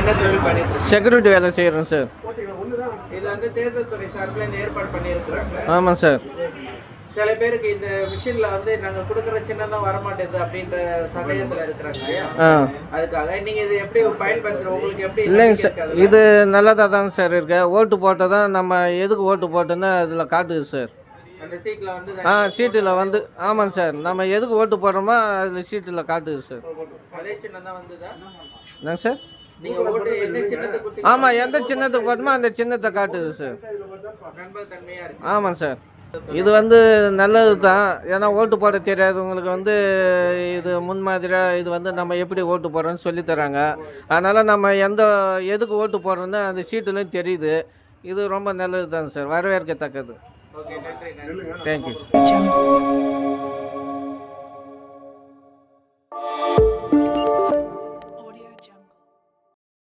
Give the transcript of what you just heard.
என்ன தொழில் பண்ணிட்டு இருக்கீங்க? செக்யூரிட்டி வேலை செய்கிறோம் சார். இதுல வந்து தேர்தல் துறை சார்பில் இந்த ஏற்பாடு பண்ணியிருக்கிறாங்க. ஆமாம் சார். சில பேருக்கு இந்த மிஷின்ல வந்து நாங்க கொடுக்குற சின்னம் தான் வரமாட்டேங்குது அப்படின்ற சந்தேகத்துல இருக்கிறாங்க இல்லையா? அதுக்காக நீங்க இது எப்படி பயன்படுத்துற உங்களுக்கு எப்படி இல்லைங்க சார், இது நல்லதாக தாங்க சார் இருக்கு. ஓட்டு போட்டால் தான் நம்ம எதுக்கு ஓட்டு போட்டோன்னா அதில் காட்டுது சார். அந்த சீட்ல வந்து சீட்டில் வந்து ஆமாங்க சார், நம்ம எதுக்கு ஓட்டு போடுறோமோ அதில் சீட்டில் காட்டுது சார். அதே சின்னம் தான் வந்துதா? என்னங்க சார்? நீங்க ஓட்டு எந்த சின்னத்துக்கு கொடுத்தீங்க? ஆமாம், எந்த சின்னத்துக்கு போட்டோமோ அந்த சின்னத்தை காட்டுது சார். நண்பத்தன்மையா இருக்கு. ஆமாங்க சார். இது வந்து நல்லது தான். ஏன்னா ஓட்டு போட தெரியாதவங்களுக்கு வந்து இது முன்மாதிரியாக இது வந்து நம்ம எப்படி ஓட்டு போடுறோன்னு சொல்லித்தராங்க. அதனால் நம்ம எதுக்கு ஓட்டு போடுறோன்னு அந்த சீட்டுலையும் தெரியுது. இது ரொம்ப நல்லது தான் சார், வரவேற்கத்தக்கது. ஓகே, நன்றி. Thank you sir.